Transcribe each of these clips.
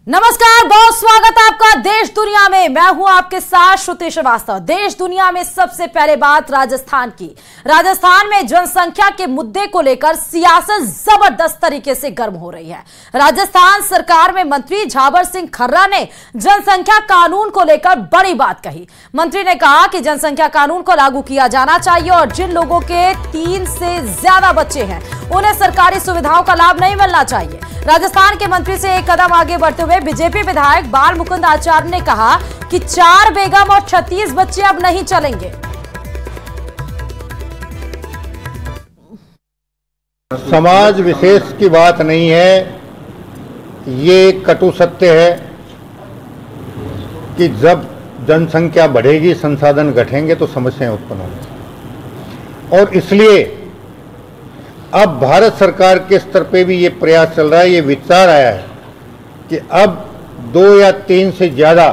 नमस्कार, बहुत स्वागत है आपका देश दुनिया में। मैं हूं आपके साथ श्रुति श्रीवास्तव। देश दुनिया में सबसे पहले बात राजस्थान की। राजस्थान में जनसंख्या के मुद्दे को लेकर सियासत जबरदस्त तरीके से गर्म हो रही है। राजस्थान सरकार में मंत्री झावर सिंह खर्रा ने जनसंख्या कानून को लेकर बड़ी बात कही। मंत्री ने कहा कि जनसंख्या कानून को लागू किया जाना चाहिए और जिन लोगों के 3 से ज्यादा बच्चे हैं उन्हें सरकारी सुविधाओं का लाभ नहीं मिलना चाहिए। राजस्थान के मंत्री से एक कदम आगे बढ़ते हुए बीजेपी विधायक बाल मुकुंद आचार्य ने कहा कि 4 बेगम और 36 बच्चे अब नहीं चलेंगे। समाज विशेष की बात नहीं है, ये कटु सत्य है कि जब जनसंख्या बढ़ेगी, संसाधन घटेंगे तो समस्याएं उत्पन्न होंगी। और इसलिए अब भारत सरकार के स्तर पे भी ये प्रयास चल रहा है, ये विचार आया है कि अब 2 या 3 से ज़्यादा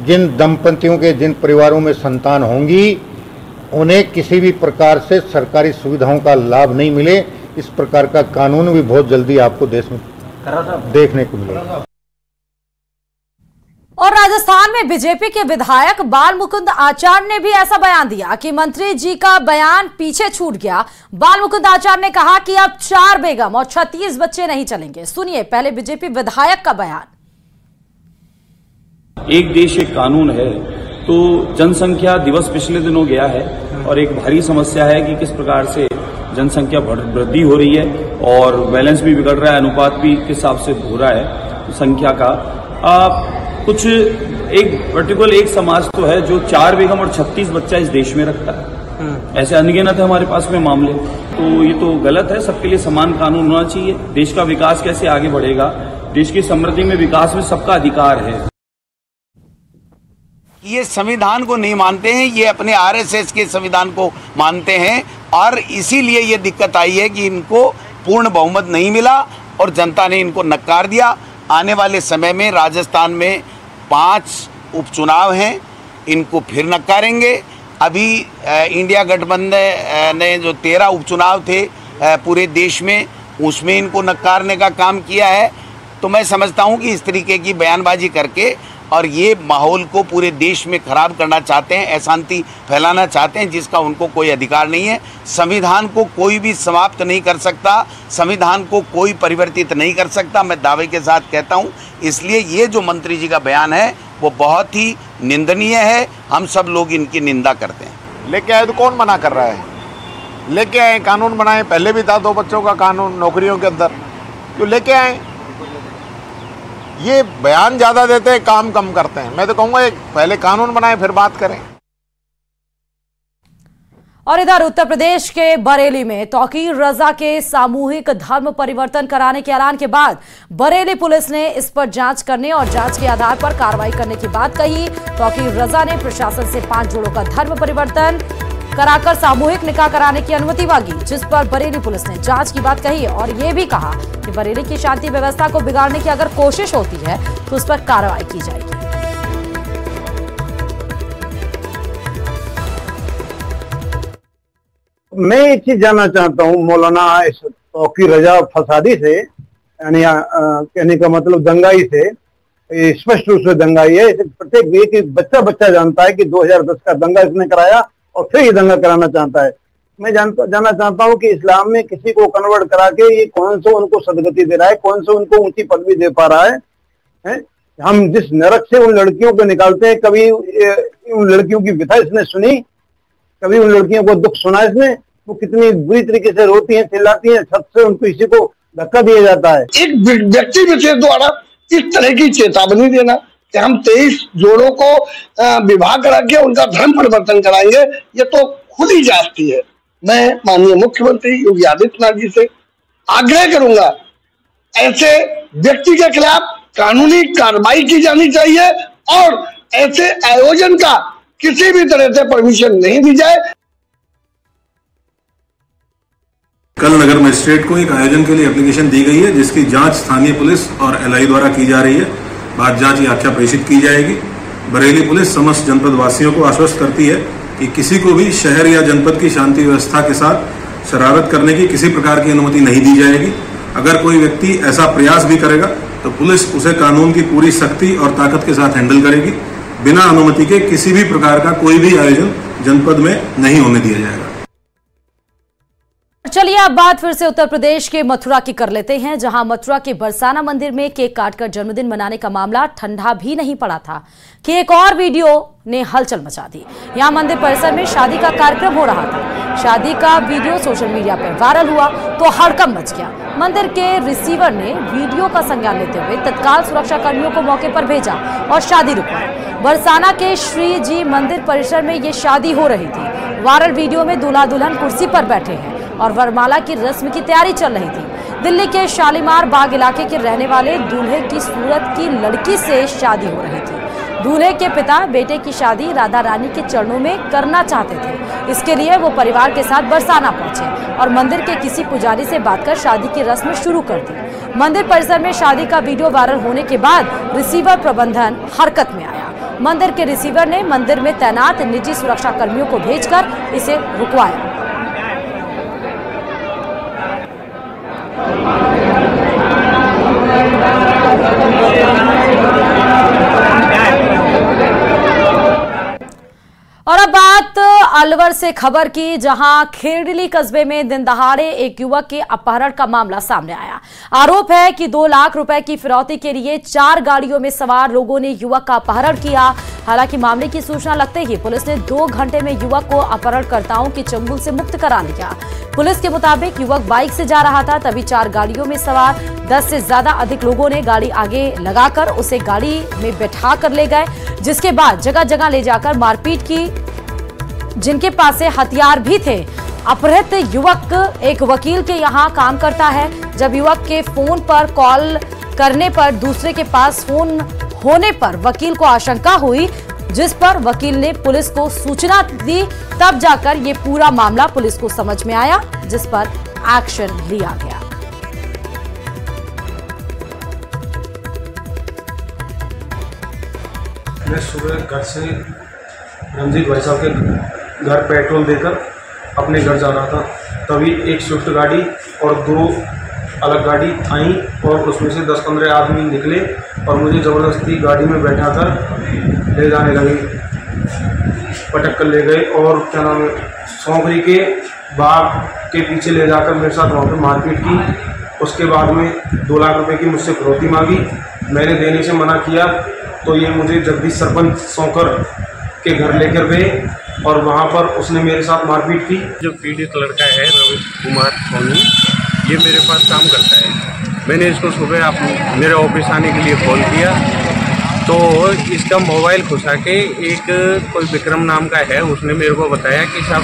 जिन दंपतियों के, जिन परिवारों में संतान होंगी, उन्हें किसी भी प्रकार से सरकारी सुविधाओं का लाभ नहीं मिले। इस प्रकार का कानून भी बहुत जल्दी आपको देश में देखने को मिलेगा। और राजस्थान में बीजेपी के विधायक बाल मुकुंद आचार्य ने भी ऐसा बयान दिया कि मंत्री जी का बयान पीछे छूट गया। बाल मुकुंद आचार्य ने कहा कि अब 4 बेगम और 36 बच्चे नहीं चलेंगे। सुनिए पहले बीजेपी विधायक का बयान। एक देश एक कानून है, तो जनसंख्या दिवस पिछले दिनों गया है और एक भारी समस्या है कि किस प्रकार से जनसंख्या वृद्धि हो रही है और बैलेंस भी बिगड़ रहा है, अनुपात भी किस हिसाब से हो रहा है संख्या का। कुछ एक पर्टिकुलर एक समाज तो है जो 4 बेगम और 36 बच्चा इस देश में रखता है। ऐसे अनगिनत है हमारे पास में मामले, तो ये तो गलत है। सबके लिए समान कानून होना चाहिए। देश का विकास कैसे आगे बढ़ेगा, देश की समृद्धि में, विकास में सबका अधिकार है। ये संविधान को नहीं मानते हैं, ये अपने आरएसएस के संविधान को मानते हैं और इसीलिए ये दिक्कत आई है कि इनको पूर्ण बहुमत नहीं मिला और जनता ने इनको नकार दिया। आने वाले समय में राजस्थान में 5 उपचुनाव हैं, इनको फिर नकारेंगे। अभी इंडिया गठबंधन ने जो 13 उपचुनाव थे पूरे देश में, उसमें इनको नकारने का काम किया है। तो मैं समझता हूं कि इस तरीके की बयानबाजी करके और ये माहौल को पूरे देश में खराब करना चाहते हैं, अशांति फैलाना चाहते हैं, जिसका उनको कोई अधिकार नहीं है। संविधान को कोई भी समाप्त नहीं कर सकता, संविधान को कोई परिवर्तित नहीं कर सकता, मैं दावे के साथ कहता हूं। इसलिए ये जो मंत्री जी का बयान है वो बहुत ही निंदनीय है। हम सब लोग इनकी निंदा करते हैं। लेके आए तो कौन मना कर रहा है? लेके आए, कानून बनाए। पहले भी था 2 बच्चों का कानून नौकरियों के अंदर, क्यों लेके आए? ये बयान ज्यादा देते हैं, काम कम करते हैं। मैं तो कहूँगा पहले कानून बनाए फिर बात करें। और इधर उत्तर प्रदेश के बरेली में तौकीर रजा के सामूहिक धर्म परिवर्तन कराने के ऐलान के बाद बरेली पुलिस ने इस पर जांच करने और जांच के आधार पर कार्रवाई करने की बात कही। तौकीर रजा ने प्रशासन से 5 जोड़ों का धर्म परिवर्तन कराकर सामूहिक निकाह कराने की अनुमति मांगी, जिस पर बरेली पुलिस ने जांच की बात कही और यह भी कहा कि बरेली की शांति व्यवस्था को बिगाड़ने की अगर कोशिश होती है तो उस पर कार्रवाई की जाएगी। मैं एक चीज जानना चाहता हूँ मौलाना तौकीर रजा फसादी से, यानी कहने का मतलब दंगाई से, स्पष्ट रूप से दंगाई है। प्रत्येक एक बच्चा जानता है कि 2010 का दंगा इसने कराया और फिर ये दंगा कराना चाहता है। मैं जानना चाहता हूँ कि इस्लाम में किसी को कन्वर्ट करा के ये कौन सा उनको सदगति दे रहा है, कौन सा उनको ऊंची पदवी दे पा रहा है? हम जिस नरक से उन लड़कियों को निकालते हैं, कभी उन लड़कियों की व्यथा इसने सुनी? कभी उन लड़कियों को दुख सुना इसने? वो कितनी बुरी तरीके से रोती हैं, चिल्लाती हैं, छत से उनको इसी को धक्का दिया जाता है। एक व्यक्ति विशेष द्वारा इस तरह की चेतावनी देना कि हम 23 जोड़ों को विवाह करा के उनका धर्म परिवर्तन कराएंगे, ये तो खुली जाती है। मैं माननीय मुख्यमंत्री योगी आदित्यनाथ जी से आग्रह करूंगा, ऐसे व्यक्ति के खिलाफ कानूनी कार्रवाई की जानी चाहिए और ऐसे आयोजन का किसी भी तरह से परमिशन नहीं दी जाए। कल नगर मजिस्ट्रेट को एक आयोजन के लिए एप्लीकेशन दी गई है, जिसकी जांच स्थानीय पुलिस और एलआई द्वारा की जा रही है। बाद जांच की आख्या प्रेषित की जाएगी। बरेली पुलिस समस्त जनपद वासियों को आश्वस्त करती है कि किसी को भी शहर या जनपद की शांति व्यवस्था के साथ शरारत करने की किसी प्रकार की अनुमति नहीं दी जाएगी। अगर कोई व्यक्ति ऐसा प्रयास भी करेगा तो पुलिस उसे कानून की पूरी सख्ती और ताकत के साथ हैंडल करेगी। बिना अनुमति के किसी भी प्रकार का कोई भी आयोजन जनपद में नहीं होने दिया जाएगा। चलिए अब बात फिर से उत्तर प्रदेश के मथुरा की कर लेते हैं, जहां मथुरा के बरसाना मंदिर में केक काटकर जन्मदिन मनाने का मामला ठंडा भी नहीं पड़ा था कि एक और वीडियो ने हलचल मचा दी। यहां मंदिर परिसर में शादी का कार्यक्रम हो रहा था। शादी का वीडियो सोशल मीडिया पर वायरल हुआ तो हड़कंप मच गया। मंदिर के रिसीवर ने वीडियो का संज्ञान लेते हुए तत्काल सुरक्षा कर्मियों को मौके पर भेजा और शादी रुकवाई। बरसाना के श्री जी मंदिर परिसर में ये शादी हो रही थी। वायरल वीडियो में दूल्हा दुल्हन कुर्सी पर बैठे हैं और वरमाला की रस्म की तैयारी चल रही थी। दिल्ली के शालीमार बाग इलाके के रहने वाले दूल्हे की सूरत की लड़की से शादी हो रही थी। दूल्हे के पिता बेटे की शादी राधा रानी के चरणों में करना चाहते थे। इसके लिए वो परिवार के साथ बरसाना पहुंचे और मंदिर के किसी पुजारी से बात कर शादी की रस्म शुरू कर दी। मंदिर परिसर में शादी का वीडियो वायरल होने के बाद रिसीवर प्रबंधन हरकत में आया। मंदिर के रिसीवर ने मंदिर में तैनात निजी सुरक्षा कर्मियों को भेजकर इसे रुकवाया। और अब बात अलवर से खबर की, जहां खेरडली कस्बे में दिन दहाड़े एक युवक के अपहरण का मामला सामने आया। आरोप है कि 2 लाख रुपए की फिरौती के लिए 4 गाड़ियों में सवार लोगों ने युवक का अपहरण किया। हालांकि मामले की सूचना लगते ही पुलिस ने 2 घंटे में युवक को अपहरणकर्ताओं के चंगुल से मुक्त करा लिया। पुलिस के मुताबिक युवक बाइक से जा रहा था, तभी 4 गाड़ियों में सवार 10 से ज्यादा अधिक लोगों ने गाड़ी आगे लगाकर उसे गाड़ी में बैठा कर ले गए, जिसके बाद जगह जगह ले जाकर मारपीट की, जिनके पास से हथियार भी थे। अपहृत युवक एक वकील के यहाँ काम करता है। जब युवक के फोन पर कॉल करने पर दूसरे के पास फोन होने पर वकील को आशंका हुई, जिस पर वकील ने पुलिस को सूचना दी। तब जाकर ये पूरा मामला पुलिस को समझ में आया, जिस पर एक्शन लिया गया। मैं सुबह घर से रंजीत भाई साहब के घर पेट्रोल देकर अपने घर जा रहा था, तभी एक स्विफ्ट गाड़ी और 2 अलग गाड़ी आई और उसमें से 10-15 आदमी निकले और मुझे ज़बरदस्ती गाड़ी में बैठाकर ले जाने लगे, पटक कर ले गए और क्या नाम है सौंकरी के बाग के पीछे ले जाकर मेरे साथ वहाँ पर मारपीट की। उसके बाद में 2 लाख रुपए की मुझसे फिरौती मांगी। मैंने देने से मना किया तो ये मुझे जगदीश सरपंच सौंकर के घर लेकर गए और वहाँ पर उसने मेरे साथ मारपीट की। जो पीड़ित लड़का है रवि कुमार सोनी, ये मेरे पास काम करता है। मैंने इसको सुबह मेरे ऑफिस आने के लिए कॉल किया तो इसका मोबाइल घुसा के एक कोई विक्रम नाम का है, उसने मेरे को बताया कि साहब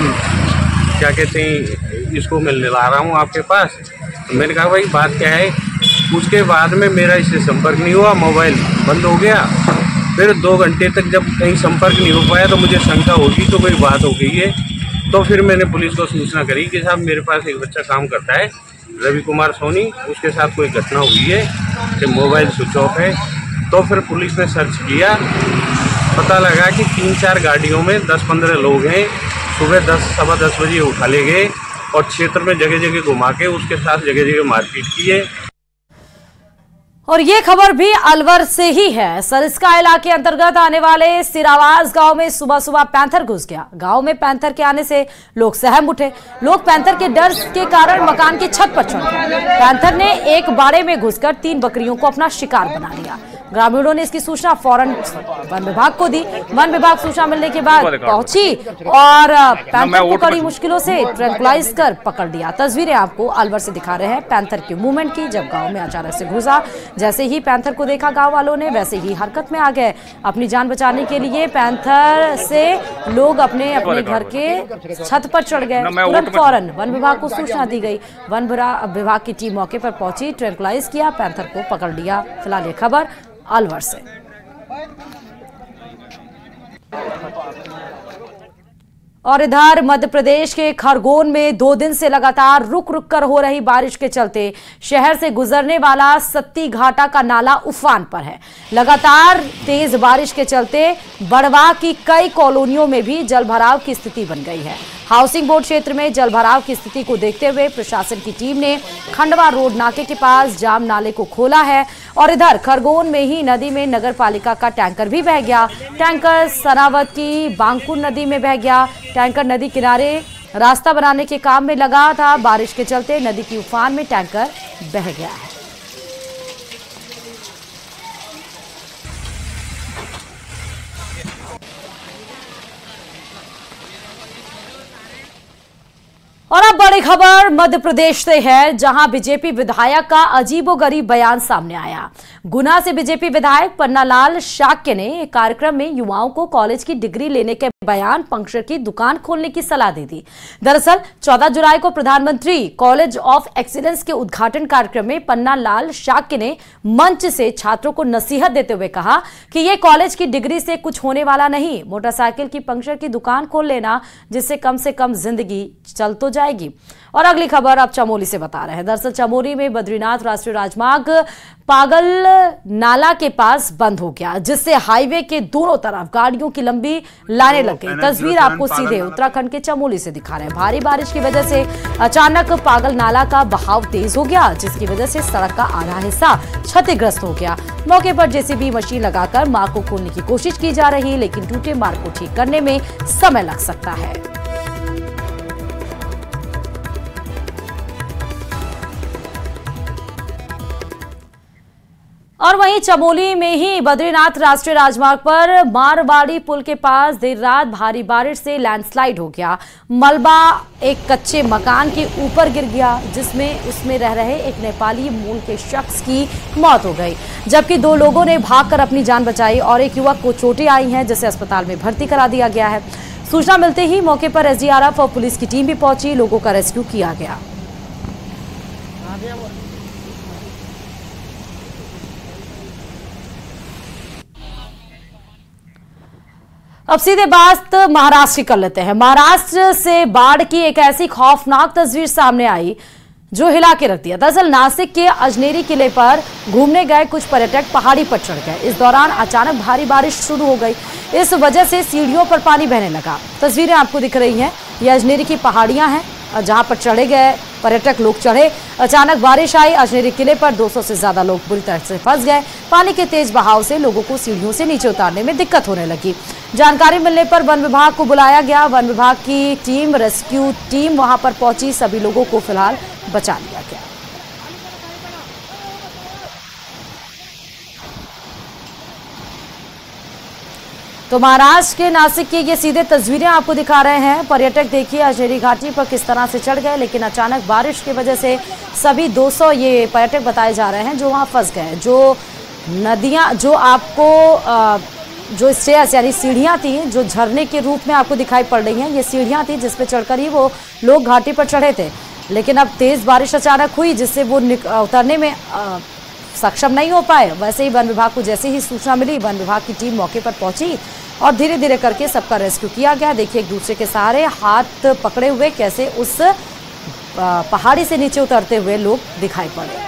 क्या कहते हैं इसको मैं ला रहा हूँ आपके पास। तो मैंने कहा भाई बात क्या है। उसके बाद में मेरा इससे संपर्क नहीं हुआ, मोबाइल बंद हो गया। फिर 2 घंटे तक जब कहीं संपर्क नहीं हो पाया तो मुझे शंका होगी तो कोई बात हो गई है। तो फिर मैंने पुलिस को सूचना करी कि साहब मेरे पास एक बच्चा काम करता है रवि कुमार सोनी, उसके साथ कोई घटना हुई है कि मोबाइल स्विच ऑफ है। तो फिर पुलिस ने सर्च किया, पता लगा कि 3-4 गाड़ियों में 10-15 लोग हैं। सुबह 10-10:15 बजे उठा ले गए और क्षेत्र में जगह जगह घुमा के उसके साथ जगह जगह मारपीट की है। और ये खबर भी अलवर से ही है। सरिस्का इलाके अंतर्गत आने वाले सिरावास गांव में सुबह सुबह पैंथर घुस गया। गांव में पैंथर के आने से लोग सहम उठे। लोग पैंथर के डर के कारण मकान की छत पर चढ़ गए। पैंथर ने एक बाड़े में घुसकर 3 बकरियों को अपना शिकार बना लिया। ग्रामीणों ने इसकी सूचना फौरन वन विभाग को दी। वन विभाग सूचना मिलने के बाद पहुंची और पैंथर को कड़ी मुश्किलों से ट्रैंकुलाइज कर पकड़ लिया। तस्वीरें आपको अलवर से दिखा रहे हैं पैंथर के मूवमेंट की, जब गांव में अचानक से घुसा। जैसे ही पैंथर को देखा गांव वालों ने वैसे ही हरकत में आ गए। अपनी जान बचाने के लिए पैंथर से लोग अपने अपने घर के छत पर चढ़ गए। तुरंत फौरन वन विभाग को सूचना दी गई। वन विभाग की टीम मौके पर पहुंची, ट्रैंकुलाइज किया, पैंथर को पकड़ लिया। फिलहाल ये खबर अलवर से। और इधर मध्य प्रदेश के खरगोन में 2 दिन से लगातार रुक रुक कर हो रही बारिश के चलते शहर से गुजरने वाला सत्ती घाटा का नाला उफान पर है। लगातार तेज बारिश के चलते बड़वा की कई कॉलोनियों में भी जलभराव की स्थिति बन गई है। हाउसिंग बोर्ड क्षेत्र में जलभराव की स्थिति को देखते हुए प्रशासन की टीम ने खंडवा रोड नाके के पास जाम नाले को खोला है और इधर खरगोन में ही नदी में नगर पालिका का टैंकर भी बह गया। टैंकर सनावत की बांकुर नदी में बह गया। टैंकर नदी किनारे रास्ता बनाने के काम में लगा था। बारिश के चलते नदी की उफान में टैंकर बह गया है। और अब बड़ी खबर मध्य प्रदेश से है, जहां बीजेपी विधायक का अजीबोगरीब बयान सामने आया। गुना से बीजेपी विधायक पन्नालाल शाक्य ने एक कार्यक्रम में युवाओं को कॉलेज की डिग्री लेने के बयान पंक्चर की दुकान खोलने की सलाह दे दी। दरअसल 14 जुलाई को प्रधानमंत्री कॉलेज ऑफ एक्सीलेंस के उद्घाटन कार्यक्रम में पन्नालाल शाक्य ने मंच से छात्रों को नसीहत देते हुए कहा कि ये कॉलेज की डिग्री से कुछ होने वाला नहीं, मोटरसाइकिल की पंक्चर की दुकान खोल लेना, जिससे कम से कम जिंदगी चल तो जाएगी। और अगली खबर अब चमोली से बता रहे हैं। दरअसल चमोली में बद्रीनाथ राष्ट्रीय राजमार्ग पागल नाला के पास बंद हो गया, जिससे हाईवे के दोनों तरफ गाड़ियों की लंबी लाइनें लग गई। तस्वीर आपको सीधे उत्तराखंड के चमोली से दिखा रहे हैं। भारी बारिश की वजह से अचानक पागल नाला का बहाव तेज हो गया, जिसकी वजह से सड़क का आधा हिस्सा क्षतिग्रस्त हो गया। मौके पर जेसीबी मशीन लगाकर मार्ग को खोलने की कोशिश की जा रही, लेकिन टूटे मार्ग को ठीक करने में समय लग सकता है। और वहीं चमोली में ही बद्रीनाथ राष्ट्रीय राजमार्ग पर मारवाड़ी पुल के पास देर रात भारी बारिश से लैंडस्लाइड हो गया। मलबा एक कच्चे मकान के ऊपर गिर गया, जिसमें उसमें रह रहे एक नेपाली मूल के शख्स की मौत हो गई, जबकि 2 लोगों ने भागकर अपनी जान बचाई और एक युवक को चोटें आई हैं, जिसे अस्पताल में भर्ती करा दिया गया है। सूचना मिलते ही मौके पर एसडीआरएफ और पुलिस की टीम भी पहुंची। लोगों का रेस्क्यू किया गया। अब सीधे बात महाराष्ट्र की कर लेते हैं। महाराष्ट्र से बाढ़ की एक ऐसी खौफनाक तस्वीर सामने आई जो हिला के रख दिया। दरअसल नासिक के अजनेरी किले पर घूमने गए कुछ पर्यटक पहाड़ी पर चढ़ गए। इस दौरान अचानक भारी बारिश शुरू हो गई। इस वजह से सीढ़ियों पर पानी बहने लगा। तस्वीरें आपको दिख रही हैं, ये अजनेरी की पहाड़ियां हैं जहां पर चढ़े गए पर्यटक लोग चढ़े। अचानक बारिश आई। अजनेरी किले पर 200 से ज्यादा लोग बुरी तरह से फंस गए। पानी के तेज बहाव से लोगों को सीढ़ियों से नीचे उतारने में दिक्कत होने लगी। जानकारी मिलने पर वन विभाग को बुलाया गया। वन विभाग की टीम, रेस्क्यू टीम वहां पर पहुंची। सभी लोगों को फिलहाल बचा लिया गया। तो महाराष्ट्र के नासिक की ये सीधे तस्वीरें आपको दिखा रहे हैं। पर्यटक देखिए अजनेरी घाटी पर किस तरह से चढ़ गए, लेकिन अचानक बारिश की वजह से सभी 200 ये पर्यटक बताए जा रहे हैं जो वहां फंस गए। जो नदियां, जो आपको जो स्टेयर्स यानी सीढ़ियां थी, जो झरने के रूप में आपको दिखाई पड़ रही हैं, ये सीढ़ियां थी जिस पे चढ़कर ही वो लोग घाटी पर चढ़े थे। लेकिन अब तेज बारिश अचानक हुई, जिससे वो उतरने में सक्षम नहीं हो पाए। वैसे ही वन विभाग को जैसे ही सूचना मिली, वन विभाग की टीम मौके पर पहुंची और धीरे धीरे करके सबका रेस्क्यू किया गया। देखिए एक दूसरे के सहारे हाथ पकड़े हुए कैसे उस पहाड़ी से नीचे उतरते हुए लोग दिखाई पड़े।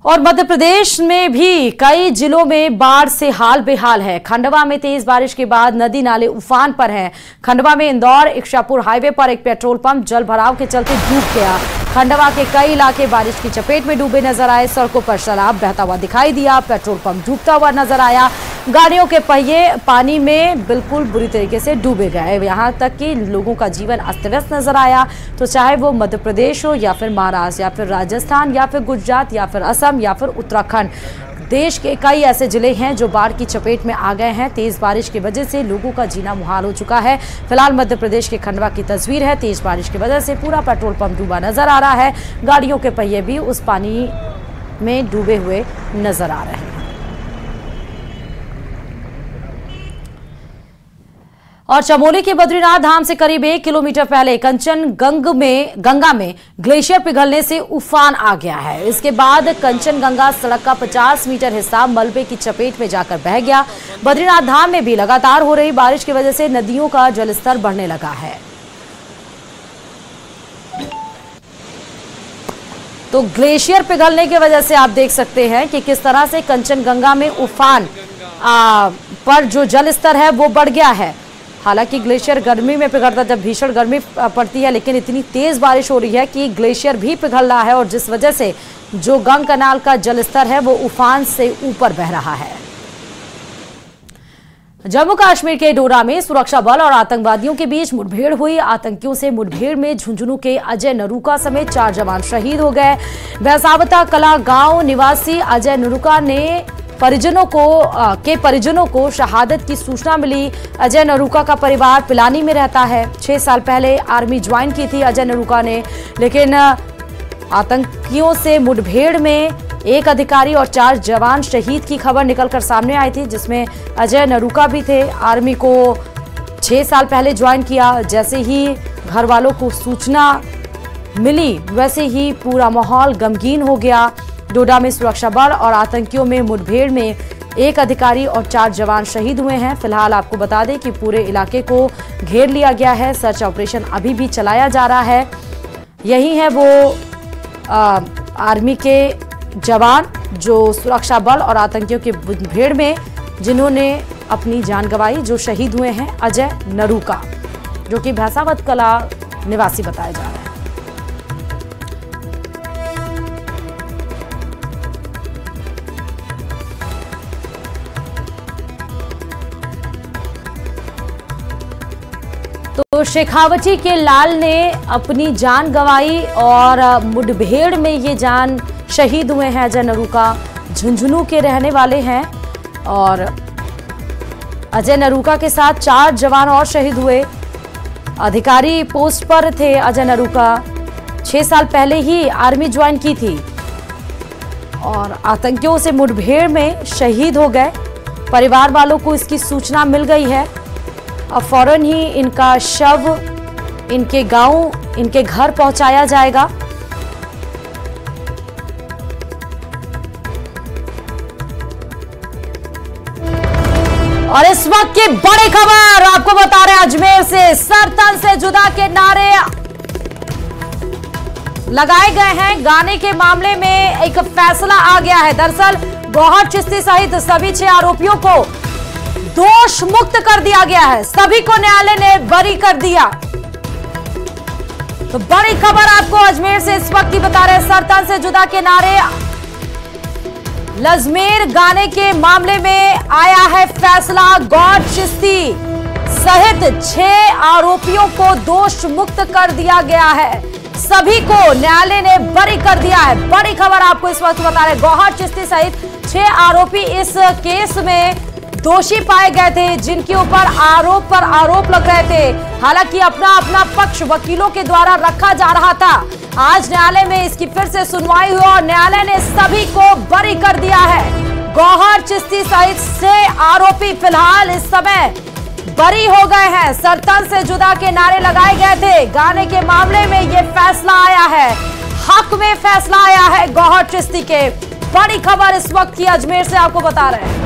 और मध्य प्रदेश में भी कई जिलों में बाढ़ से हाल बेहाल है। खंडवा में तेज बारिश के बाद नदी नाले उफान पर हैं। खंडवा में इंदौर इच्छापुर हाईवे पर एक पेट्रोल पंप जल भराव के चलते डूब गया। खंडवा के कई इलाके बारिश की चपेट में डूबे नजर आए। सड़कों पर सैलाब बहता हुआ दिखाई दिया। पेट्रोल पंप डूबता हुआ नजर आया। गाड़ियों के पहिए पानी में बिल्कुल बुरी तरीके से डूबे गए। यहाँ तक कि लोगों का जीवन अस्त व्यस्त नजर आया। तो चाहे वो मध्य प्रदेश हो या फिर महाराष्ट्र या फिर राजस्थान या फिर गुजरात या फिर असम या फिर उत्तराखंड, देश के कई ऐसे जिले हैं जो बाढ़ की चपेट में आ गए हैं। तेज बारिश की वजह से लोगों का जीना मुहाल हो चुका है। फिलहाल मध्य प्रदेश के खंडवा की तस्वीर है। तेज बारिश की वजह से पूरा पेट्रोल पंप डूबा नजर आ रहा है। गाड़ियों के पहिए भी उस पानी में डूबे हुए नजर आ रहे हैं। और चमोली के बद्रीनाथ धाम से करीब 1 किलोमीटर पहले गंगा में ग्लेशियर पिघलने से उफान आ गया है। इसके बाद कंचनगंगा सड़क का 50 मीटर हिस्सा मलबे की चपेट में जाकर बह गया। बद्रीनाथ धाम में भी लगातार हो रही बारिश की वजह से नदियों का जलस्तर बढ़ने लगा है। तो ग्लेशियर पिघलने की वजह से आप देख सकते हैं कि किस तरह से कंचनगंगा में उफान पर जो जल स्तर है वो बढ़ गया है। हालांकि ग्लेशियर गर्मी में पिघलता, जब भीषण गर्मी पड़ती है, लेकिन इतनी तेज बारिश हो रही है कि ग्लेशियर भी पिघल रहा है और जिस वजह से जो गंगा कनाल का जल स्तर है वो उफान से ऊपर बह रहा है। जम्मू कश्मीर के डोडा में सुरक्षा बल और आतंकवादियों के बीच मुठभेड़ हुई। आतंकियों से मुठभेड़ में झुंझुनू के अजय नरूका समेत 4 जवान शहीद हो गए। बैसावता कला गांव निवासी अजय नरूका ने परिजनों को शहादत की सूचना मिली। अजय नरूका का परिवार पिलानी में रहता है। 6 साल पहले आर्मी ज्वाइन की थी अजय नरूका ने, लेकिन आतंकियों से मुठभेड़ में 1 अधिकारी और 4 जवान शहीद की खबर निकलकर सामने आई थी, जिसमें अजय नरूका भी थे। आर्मी को 6 साल पहले ज्वाइन किया। जैसे ही घर वालों को सूचना मिली वैसे ही पूरा माहौल गमगीन हो गया। डोडा में सुरक्षा बल और आतंकियों में मुठभेड़ में 1 अधिकारी और 4 जवान शहीद हुए हैं। फिलहाल आपको बता दें कि पूरे इलाके को घेर लिया गया है। सर्च ऑपरेशन अभी भी चलाया जा रहा है। यही है वो आर्मी के जवान जो सुरक्षा बल और आतंकियों के मुठभेड़ में जिन्होंने अपनी जान गंवाई, जो शहीद हुए हैं अजय नरूका, जो कि भैसावत कला निवासी बताया जा रहा है। तो शेखावटी के लाल ने अपनी जान गंवाई और मुठभेड़ में ये जान शहीद हुए हैं अजय नरूका। झुंझुनू के रहने वाले हैं और अजय नरूका के साथ 4 जवान और शहीद हुए। अधिकारी पोस्ट पर थे अजय नरूका। 6 साल पहले ही आर्मी ज्वाइन की थी और आतंकियों से मुठभेड़ में शहीद हो गए। परिवार वालों को इसकी सूचना मिल गई है। अब फौरन ही इनका शव इनके गांव, इनके घर पहुंचाया जाएगा। और इस वक्त की बड़ी खबर आपको बता रहे हैं, अजमेर से सर तन से जुदा के नारे लगाए गए हैं। गाने के मामले में एक फैसला आ गया है। दरअसल गौहर चिश्ती सहित सभी 6 आरोपियों को दोष मुक्त कर दिया गया है। सभी को न्यायालय ने बरी कर दिया। तो बड़ी खबर आपको अजमेर से इस वक्त की बता रहे हैं। सरतन से जुदा के नारे, लजमेर गाने के मामले में आया है फैसला। गौहर चिश्ती सहित 6 आरोपियों को दोष मुक्त कर दिया गया है। सभी को न्यायालय ने बरी कर दिया है। बड़ी खबर आपको इस वक्त बता रहे हैं। गौहर चिश्ती सहित 6 आरोपी इस केस में दोषी पाए गए थे, जिनके ऊपर आरोप पर आरोप लग रहे थे। हालांकि अपना अपना पक्ष वकीलों के द्वारा रखा जा रहा था। आज न्यायालय में इसकी फिर से सुनवाई हुई और न्यायालय ने सभी को बरी कर दिया है। गौहर चिश्ती सहित 6 आरोपी फिलहाल इस समय बरी हो गए हैं। सरतन से जुदा के नारे लगाए गए थे। गाने के मामले में ये फैसला आया है, हक में फैसला आया है गौहर चिश्ती के। बड़ी खबर इस वक्त की अजमेर से आपको बता रहे हैं।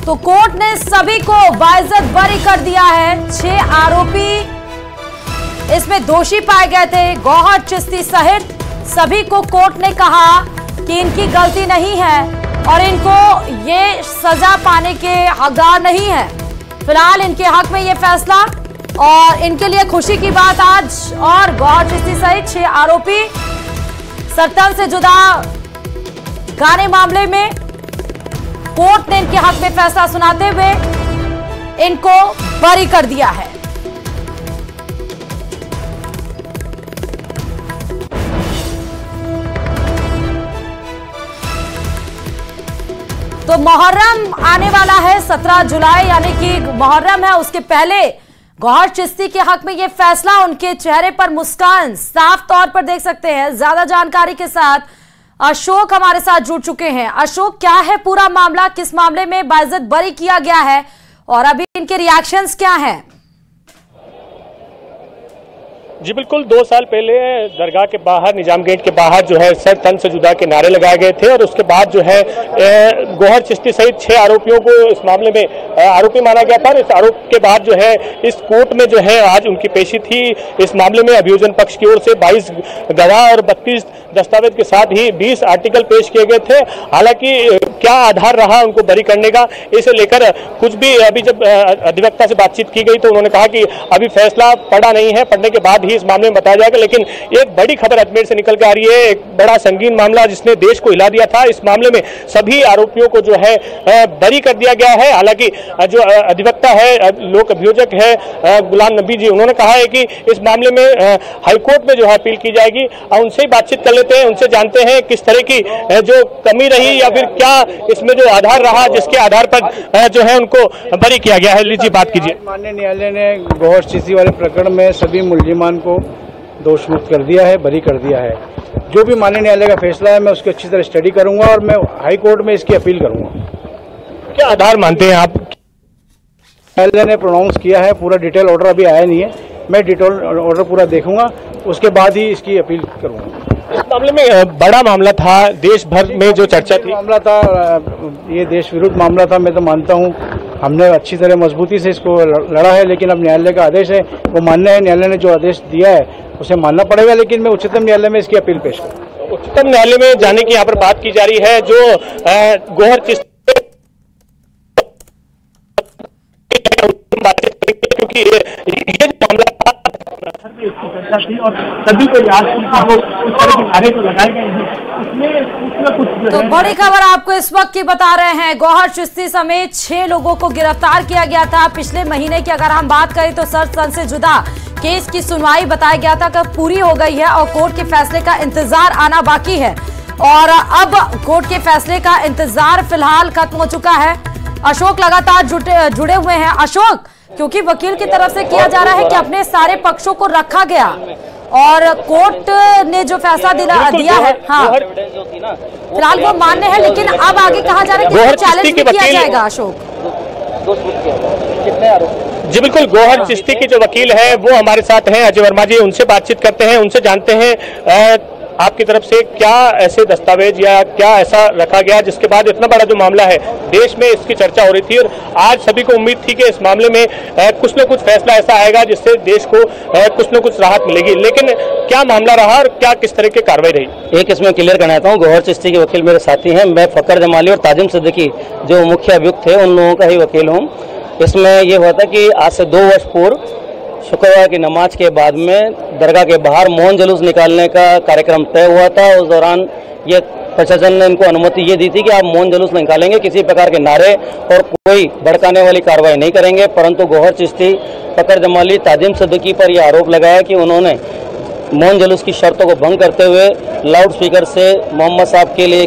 तो कोर्ट ने सभी को बाइज्जत बरी कर दिया है। 6 आरोपी इसमें दोषी पाए गए थे। गौहर चिश्ती सहित सभी को कोर्ट ने कहा कि इनकी गलती नहीं है और इनको ये सजा पाने के हकदार नहीं है। फिलहाल इनके हक में ये फैसला और इनके लिए खुशी की बात आज। और गौहर चिश्ती सहित 6 आरोपी सरतन से जुदा गाने मामले में कोर्ट ने इनके हक में फैसला सुनाते हुए इनको बरी कर दिया है। तो मुहर्रम आने वाला है 17 जुलाई, यानी कि मुहर्रम है। उसके पहले गौहर चिश्ती के हक में यह फैसला, उनके चेहरे पर मुस्कान साफ तौर पर देख सकते हैं। ज्यादा जानकारी के साथ अशोक हमारे साथ जुड़ चुके हैं। अशोक, क्या है पूरा मामला, किस मामले में बाइज्जत बरी किया गया है और अभी इनके रिएक्शंस क्या हैं? जी बिल्कुल, 2 साल पहले दरगाह के बाहर, निजाम गेट के बाहर जो है सर तन से जुदा के नारे लगाए गए थे और उसके बाद जो है गौहर चिश्ती सहित 6 आरोपियों को इस मामले में आरोपी माना गया था। इस आरोप के बाद जो है इस कोर्ट में जो है आज उनकी पेशी थी। इस मामले में अभियोजन पक्ष की ओर से 22 गवाह और 32 दस्तावेज के साथ ही 20 आर्टिकल पेश किए गए थे। हालांकि क्या आधार रहा उनको बरी करने का, इसे लेकर कुछ भी अभी जब अधिवक्ता से बातचीत की गई तो उन्होंने कहा कि अभी फैसला पड़ा नहीं है, पढ़ने के बाद ही इस मामले में बताया जाएगा। लेकिन एक बड़ी खबर अजमेर से निकल के आ रही है, एक बड़ा संगीन मामला जिसने देश को हिला दिया था। इस मामले में सभी आरोपियों को जो है बरी कर दिया गया है। हालांकि जो अधिवक्ता है, लोक अभियोजक है गुलाम नबी जी, उन्होंने कहा है कि इस मामले में हाईकोर्ट में जो है अपील की जाएगी। उनसे ही बातचीत कर लेते हैं, उनसे जानते हैं किस तरह की जो कमी रही या फिर क्या इसमें जो आधार रहा जिसके आधार पर जो है उनको बरी किया गया है। लीजिए बात कीजिए। माननीय न्यायालय ने गौहर चिश्ती वाले प्रकरण में सभी मुलजिमान को दोष मुक्त कर दिया है, बरी कर दिया है। जो भी माननीय न्यायालय का फैसला है मैं उसकी अच्छी तरह स्टडी करूंगा और मैं हाई कोर्ट में इसकी अपील करूंगा। क्या आधार मानते हैं आप? न्यायालय ने प्रोनाउंस किया है, पूरा डिटेल ऑर्डर अभी आया नहीं है, मैं डिटेल ऑर्डर पूरा देखूंगा, उसके बाद ही इसकी अपील करूंगा। इस मामले में बड़ा मामला था, देश भर में जो चर्चा थी, मामला था, ये देश विरुद्ध मामला था। मैं तो मानता हूँ हमने अच्छी तरह मजबूती से इसको लड़ा है, लेकिन अब न्यायालय का आदेश है, वो मानना है। न्यायालय ने जो आदेश दिया है उसे मानना पड़ेगा, लेकिन मैं उच्चतम न्यायालय में इसकी अपील पेश करूँगा। उच्चतम न्यायालय में जाने की यहाँ पर बात की जा रही है। जो गौहर चिश्ती क्योंकि ये मामला थी और सभी को याद लगाए गए हैं। तो बड़ी खबर आपको इस वक्त की बता रहे हैं, गौहर चिश्ती समेत 6 लोगों को गिरफ्तार किया गया था। पिछले महीने की अगर हम बात करें तो सर तन से जुदा केस की सुनवाई बताया गया था कि पूरी हो गई है और कोर्ट के फैसले का इंतजार आना बाकी है। और अब कोर्ट के फैसले का इंतजार फिलहाल खत्म हो चुका है। अशोक लगातार जुड़े हुए हैं। अशोक, क्योंकि वकील की तरफ से किया जा रहा है कि अपने सारे पक्षों को रखा गया और कोर्ट ने जो फैसला दिया है, हाँ फिलहाल वो मान्य है, लेकिन अब आगे कहा जा रहा है कि चैलेंज भी किया जाएगा। अशोक जी बिल्कुल, गौहर चिश्ती के जो वकील है वो हमारे साथ हैं, अजय वर्मा जी, उनसे बातचीत करते हैं, उनसे जानते हैं आपकी तरफ से क्या ऐसे दस्तावेज या क्या ऐसा रखा गया जिसके बाद इतना बड़ा जो मामला है देश में इसकी चर्चा हो रही थी और आज सभी को उम्मीद थी कि इस मामले में कुछ न कुछ फैसला ऐसा आएगा जिससे देश को कुछ न कुछ राहत मिलेगी। लेकिन क्या मामला रहा और क्या किस तरह की कार्रवाई रही? एक इसमें क्लियर करना चाहता हूँ, गौहर चिश्ती के वकील मेरे साथी हैं, मैं फकर जमाली और ताजिम सिद्दीकी जो मुख्य अभियुक्त थे उन लोगों का ही वकील हूँ। इसमें यह हुआ था कि आज से 2 वर्ष पूर्व शुक्रवार की नमाज के बाद में दरगाह के बाहर मौन जुलूस निकालने का कार्यक्रम तय हुआ था। उस दौरान ये प्रशासन ने इनको अनुमति ये दी थी कि आप मौन जुलूस निकालेंगे, किसी प्रकार के नारे और कोई भड़काने वाली कार्रवाई नहीं करेंगे। परंतु गौहर चिश्ती, फकर जमाली, ताजिम सिद्दीकी पर यह आरोप लगाया कि उन्होंने मौन जुलूस की शर्तों को भंग करते हुए लाउड स्पीकर से मोहम्मद साहब के लिए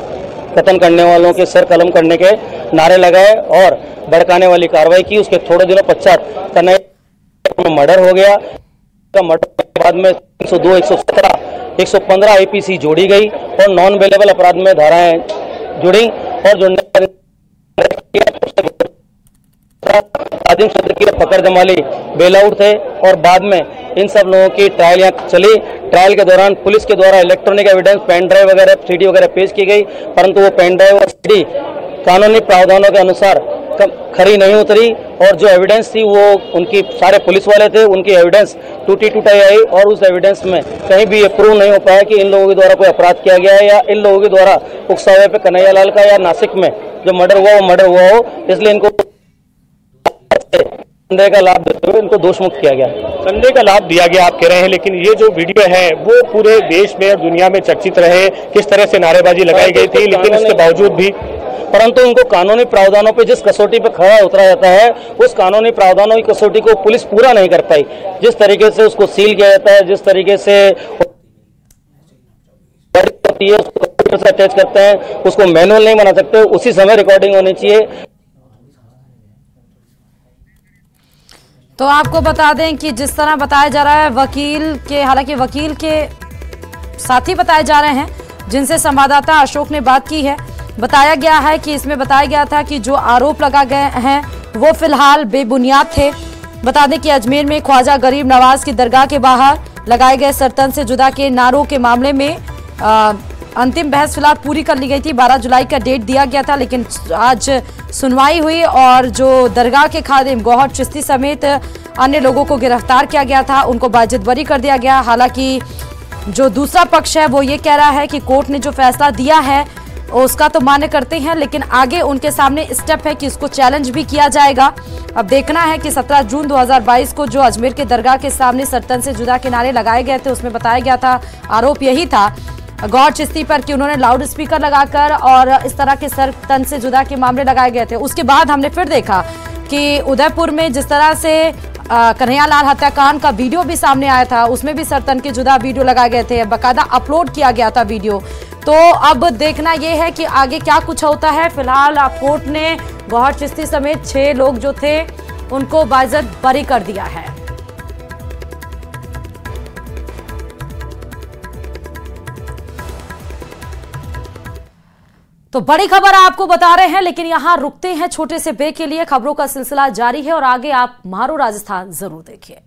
कत्ल करने वालों के सर कलम करने के नारे लगाए और भड़काने वाली कार्रवाई की। उसके थोड़े दिनों पश्चात कन्हैया मर्डर हो गया। मर्डर के बाद में 102, 117, 115 आईपीसी जोड़ी गई और नॉन अवेलेबल अपराध में धाराएं जुड़ी और जुड़ने आदिम सिद्दीकी और फकर जमाली बेल आउट थे और बाद में इन सब लोगों की ट्रायल यहाँ चली। ट्रायल के दौरान पुलिस के द्वारा इलेक्ट्रॉनिक एविडेंस, पेन ड्राइव वगैरह, सीडी वगैरह पेश की गई, परंतु वो पेन ड्राइव और सीडी कानूनी प्रावधानों के अनुसार खरी नहीं उतरी और जो एविडेंस थी वो उनकी सारे पुलिस वाले थे, उनकी एविडेंस टूटी टूटाई आई और उस एविडेंस में कहीं भी ये प्रूव नहीं हो पाया कि इन लोगों के द्वारा कोई अपराध किया गया है या इन लोगों के द्वारा उकसावे पे कन्हैया लाल का या नासिक में जो मर्डर हुआ वो मर्डर हुआ हो। इसलिए इनको संदेह का लाभ देते हुए इनको दोष मुक्त किया गया। संदेह का लाभ दिया गया आप कह रहे हैं, लेकिन ये जो वीडियो है वो पूरे देश में और दुनिया में चर्चित रहे, किस तरह से नारेबाजी लगाई गई थी, लेकिन इसके बावजूद भी परंतु उनको कानूनी प्रावधानों पे जिस कसौटी पे खड़ा उतरा जाता है उस कानूनी प्रावधानों की कसौटी को पुलिस पूरा नहीं कर पाई। जिस तरीके से उसको सील किया जाता है, जिस तरीके से उसको अटैच करते हैं, उसको मैनुअल नहीं बना सकते, उसी समय रिकॉर्डिंग होनी चाहिए। तो आपको बता दें कि जिस तरह बताया जा रहा है वकील के, हालांकि वकील के साथी बताए जा रहे हैं जिनसे संवाददाता अशोक ने बात की है, बताया गया है कि इसमें बताया गया था कि जो आरोप लगा गए हैं वो फिलहाल बेबुनियाद थे। बता दें कि अजमेर में ख्वाजा गरीब नवाज की दरगाह के बाहर लगाए गए सरतन से जुदा के नारों के मामले में अंतिम बहस फिलहाल पूरी कर ली गई थी। 12 जुलाई का डेट दिया गया था, लेकिन आज सुनवाई हुई और जो दरगाह के खादिम गौहर चिश्ती समेत अन्य लोगों को गिरफ्तार किया गया था, उनको बाजिद बरी कर दिया गया। हालांकि जो दूसरा पक्ष है वो ये कह रहा है कि कोर्ट ने जो फैसला दिया है उसका तो मान्य करते हैं, लेकिन आगे उनके सामने स्टेप है कि इसको चैलेंज भी किया जाएगा। अब देखना है कि 17 जून 2022 को जो अजमेर के दरगाह के सामने सरतन से जुदा के नारे लगाए गए थे, उसमें बताया गया था, आरोप यही था गौहर चिश्ती पर कि उन्होंने लाउड स्पीकर लगाकर और इस तरह के सरतन से जुदा के मामले लगाए गए थे। उसके बाद हमने फिर देखा कि उदयपुर में जिस तरह से कन्हैयालाल हत्याकांड का वीडियो भी सामने आया था, उसमें भी सरतन के जुदा वीडियो लगाए गए थे, बाकायदा अपलोड किया गया था वीडियो। तो अब देखना यह है कि आगे क्या कुछ होता है। फिलहाल कोर्ट ने गौहर चिश्ती समेत 6 लोग जो थे उनको बाइज्जत बरी कर दिया है। तो बड़ी खबर आपको बता रहे हैं, लेकिन यहां रुकते हैं छोटे से ब्रेक के लिए। खबरों का सिलसिला जारी है और आगे आप मारो राजस्थान जरूर देखिए।